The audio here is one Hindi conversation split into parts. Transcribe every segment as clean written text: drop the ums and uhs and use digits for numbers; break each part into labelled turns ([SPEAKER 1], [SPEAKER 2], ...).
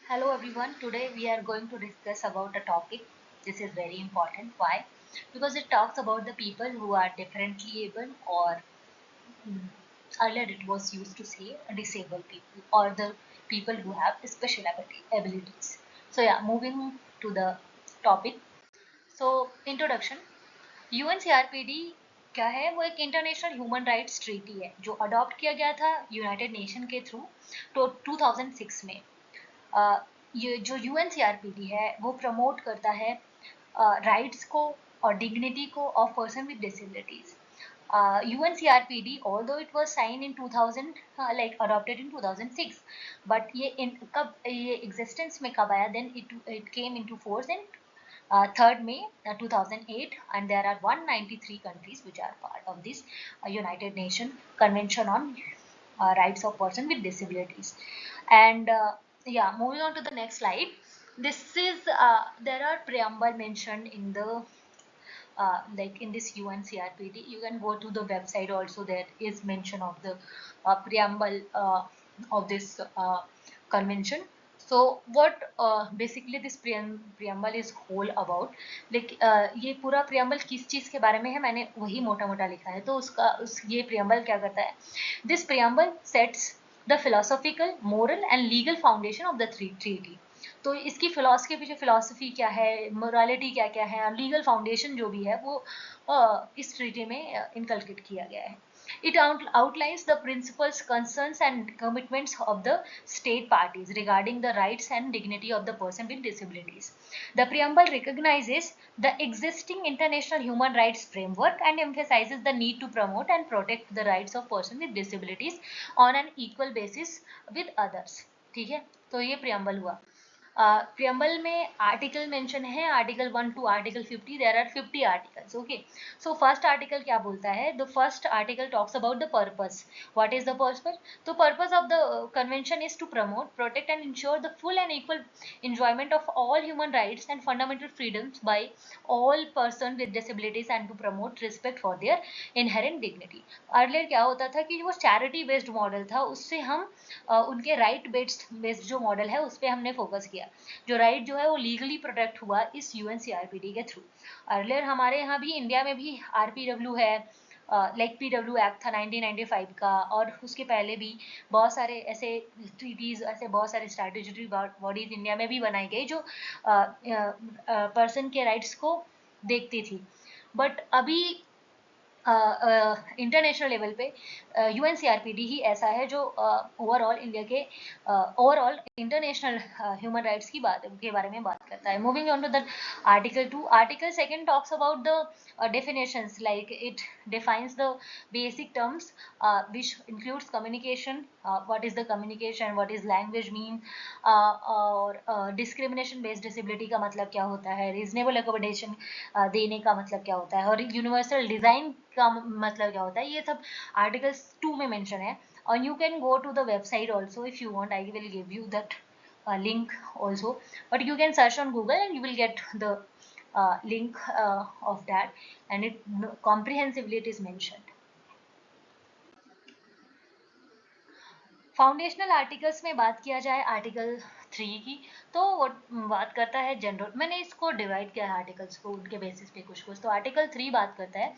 [SPEAKER 1] Hello everyone. Today we are going to discuss about a topic. This is very important. Why? Because it talks about the people who are differently able or mm, earlier it was used to say disabled people or the people who have special abilities. So yeah, moving to the topic. So introduction. UNCRPD क्या है? वो एक इंटरनेशनल ह्यूमन राइट्स ट्रीटी है जो अडॉप्ट किया गया था यूनाइटेड नेशन के थ्रू तो 2006 में। ये जो यूएनसीआरपीडी है वो प्रमोट करता है राइट्स को और डिग्निटी को of person with disabilities. UNCRPD although it was signed in 2000 like adopted in 2006 but ये कब ये existence में कब आया then it came into force in 3rd May 2008 and there are 193 countries which are part of this United Nations Convention on Rights of Person with Disabilities. And yeah, moving on to the next slide. This is there are preamble mentioned in the like in this UNCRPD. You can go to the website also. There is mention of the preamble of this convention. So what basically this preamble is whole about, like ये पूरा preamble किस चीज के बारे में है मैंने वही मोटा मोटा लिखा है तो ये preamble क्या करता है. This preamble sets the philosophical, moral and legal foundation of the treaty. तो इसकी फिलॉसफी के पीछे फिलॉसफी क्या है, मोरालिटी क्या क्या है, लीगल फाउंडेशन जो भी है वो इस ट्रीटी में इनकलकेट किया गया है. It outlines the principles, concerns, and commitments of the state parties regarding the rights and dignity of the person with disabilities. The preamble recognizes the existing international human rights framework and emphasizes the need to promote and protect the rights of persons with disabilities on an equal basis with others. ठीक है, तो ये preamble हुआ. प्रियम्बल में आर्टिकल मेंशन है, article 1 to article 50. There are 50 articles. Okay, so first article क्या बोलता है? The first article talks about the purpose. What is the purpose? तो purpose of the convention is to promote, protect and ensure the full and equal enjoyment of all human rights and fundamental freedoms by all persons with disabilities and to promote respect for their inherent dignity. Earlier क्या होता था कि वो चैरिटी बेस्ड मॉडल था, उससे हम उनके राइट बेस्ड जो मॉडल है उस पर हमने फोकस किया. जो राइट जो है वो लीगली प्रोटेक्ट हुआ इस यूएनसीआरपीडी के थ्रू. अर्लियर हमारे यहाँ भी इंडिया में भी आरपीडब्ल्यू है, लाइक पीडब्ल्यू एक्ट था 1995 का, और उसके पहले भी बहुत सारे ऐसे ट्रीटीज, ऐसे बहुत सारे स्टैट्यूटरी बॉडीज इंडिया में भी बनाई गई जो पर्सन के राइट्स को देखती थी. बट अभी इंटरनेशनल लेवल पे यूएनसीआरपीडी ही ऐसा है जो ओवरऑल इंडिया के ओवरऑल इंटरनेशनल ह्यूमन राइट्स की बात के बारे में बात करता है. Moving on to the article 2. Article 2 talks about the definitions, like it defines the basic terms which includes communication, what is the communication, what is language mean, और discrimination based disability का मतलब क्या होता है, reasonable accommodation देने का मतलब क्या होता है, और यूनिवर्सल डिजाइन का मतलब क्या होता है. ये सब आर्टिकल 2 में मेंशन है. और you can go to the website also if you want. I will give you that link also, but you can search on Google and you will get the link of that, and it comprehensively it is mentioned. Foundational articles में बात किया जाए आर्टिकल 3 की, तो वो बात करता है जनरल. मैंने इसको डिवाइड किया है आर्टिकल्स को उनके बेसिस पे कुछ कुछ. तो आर्टिकल 3 बात करता है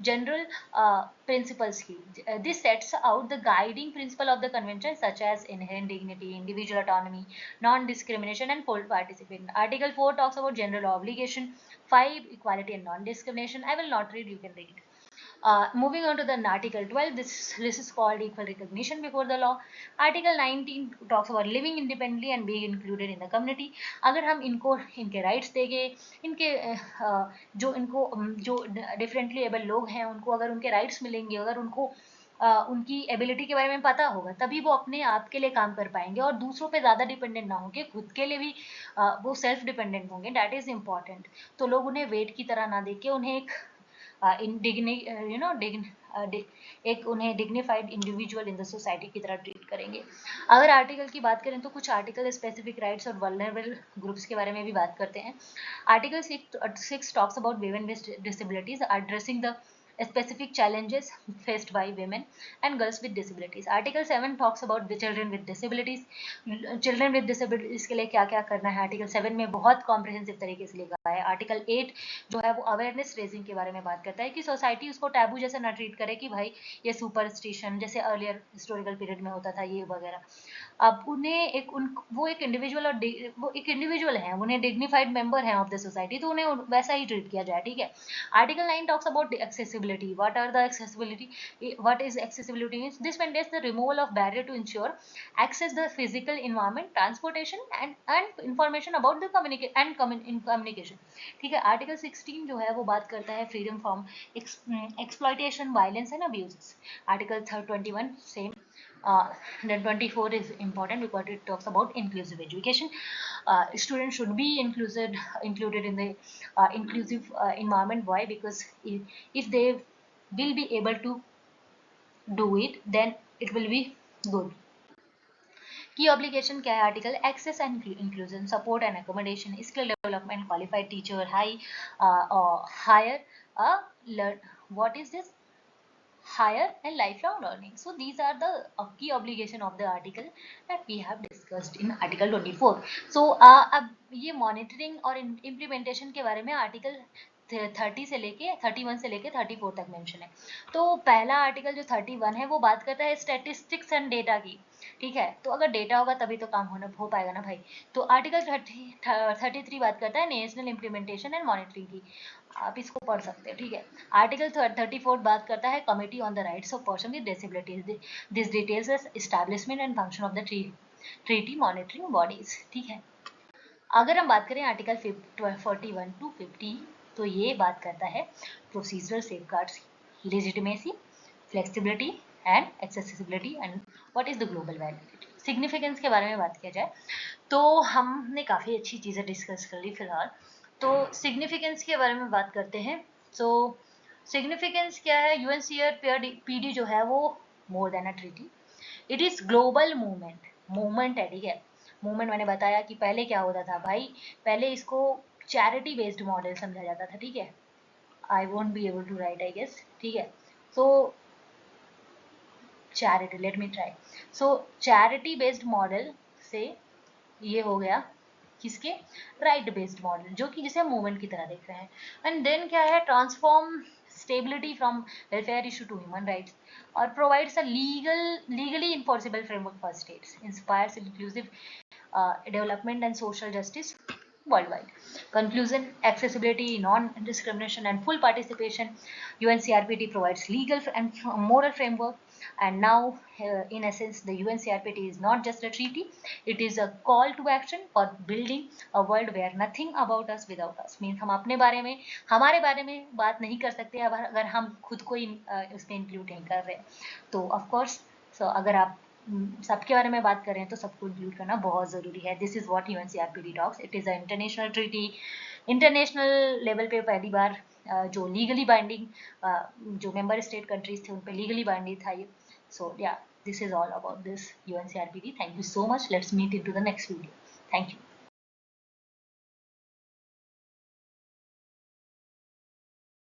[SPEAKER 1] जनरल प्रिंसिपल्स की. This sets out the guiding principle of the convention such as inherent dignity, individual autonomy, non discrimination and full participation. Article 4 talks about general obligation. 5 equality and non discrimination. I will not read, you can read. Moving on to the Article 12, this is called equal recognition before the law. Article 19 talks about living independently and being included in the community. अगर हम इनको इनके rights देंगे, इनके जो differently able लोग हैं उनको अगर उनके rights मिलेंगे, अगर उनको उनकी एबिलिटी के बारे में पता होगा, तभी वो अपने आप के लिए काम कर पाएंगे और दूसरों पे ज़्यादा डिपेंडेंट ना होंगे, खुद के लिए भी वो सेल्फ डिपेंडेंट होंगे. That is important. तो लोग उन्हें वेट की तरह ना देख के उन्हें एक एक उन्हें dignified individual in the society की तरह ट्रीट करेंगे. अगर आर्टिकल की बात करें तो कुछ आर्टिकल स्पेसिफिक राइट्स और वल्नरेबल ग्रुप्स के बारे में भी बात करते हैं. Article 6 talks about women with disabilities, addressing the specific challenges faced by women and girls with disabilities. Article 7 talks about the children with disabilities. Children with disabilities के लिए क्या क्या करना है आर्टिकल 7 में बहुत कॉम्प्रिहेंसिव तरीके से लिखा है. आर्टिकल 8 जो है वो अवेयरनेस रेजिंग के बारे में बात करता है कि सोसाइटी उसको टैबू जैसे ना ट्रीट करे कि भाई ये सुपरस्टिशन जैसे अर्लियर हिस्टोरिकल पीरियड में होता था ये वगैरह. अब उन्हें वो एक इंडिविजुअल और वो एक इंडिविजुअल है, उन्हें डिग्निफाइड मेंबर है ऑफ द सोसाइटी, तो उन्हें वैसा ही ट्रीट किया जाए. ठीक है. Article 9 talks about the accessibility. What are the accessibility? What is accessibility means? This maintains the removal of barrier to ensure access the physical environment, transportation and information about the communication. ठीक है. आर्टिकल 16 जो है वो बात करता है freedom from exploitation, violence and abuse. Article 21 same. Then 24 is important because it talks about inclusive education. Students should be included in the inclusive environment. Why? Because if they will be able to do it, then it will be good. की ऑब्लिगेशन क्या है article? Access and inclusion, support and accommodation, skill development, qualified teacher, higher what is this? Higher and lifelong learning. So these are the key obligation of the article that we have discussed in article 24. So अब ये monitoring और implementation के बारे में article 30 से लेके 31 से लेके 34 तक मेंशन है. तो पहला आर्टिकल जो 31 है वो बात करता है स्टैटिस्टिक्स एंड डेटा की. ठीक है. तो अगर डेटा होगा तभी तो काम हो पाएगा ना भाई. तो आर्टिकल 33 बात करता है नेशनल इम्प्लीमेंटेशन एंड मॉनिटरिंग की. आप इसको पढ़ सकते हैं. ठीक है. आर्टिकल 34 बात करता है committee on the rights of person with disabilities. This details establishment and function of the treaty monitoring bodies. ठीक है. अगर हम बात करें आर्टिकल 41 टू 50 तो ये बात करता है procedural safeguards, legitimacy, flexibility and accessibility and what is the global validity. Significance के बारे में बात किया जाए तो हमने काफ़ी अच्छी चीज़ें डिस्कस कर ली फिलहाल. तो सिग्निफिकेंस के बारे में बात करते हैं. तो सिग्निफिकेंस क्या है? यूएनसीआरपीडी जो है वो more than a treaty, it is global movement है. ठीक है. मूवमेंट मैंने बताया कि पहले क्या होता था भाई, पहले इसको चैरिटी बेस्ड मॉडल समझा जाता था. ठीक है. I won't be able to write I guess. ठीक है. So charity, let me try. So charity based model से ये हो गया किसके? राइट बेस्ड मॉडल, जो कि जिसे मूवमेंट की तरह देख रहे हैं. एंड देन क्या है? Transform stability from welfare issue to human rights और provides a legally enforceable framework for states, inspires inclusive development and social justice worldwide. Conclusion: accessibility, non-discrimination and full participation. UNCRPD provides legal and moral framework. And now in essence the UNCRPD is not just a treaty, it is a call to action for building a world where nothing about us without us. Means हम अपने बारे में, हमारे बारे में बात नहीं कर सकते अगर हम खुद को उसमें इंक्लूड नहीं कर रहे. तो ऑफ कोर्स अगर आप सबके बारे में बात करें तो सबको इंक्लूड करना बहुत ज़रूरी है. This is what UNCRPD talks. It is a international treaty. International level पे पहली बार जो लीगली बाइंडिंग जो मेंबर स्टेट कंट्रीज थे उन पे लीगली बाइंडिंग था ये. So yeah this is all about this UNCRPD. Thank you so much. Let's meet in to the next video. Thank you.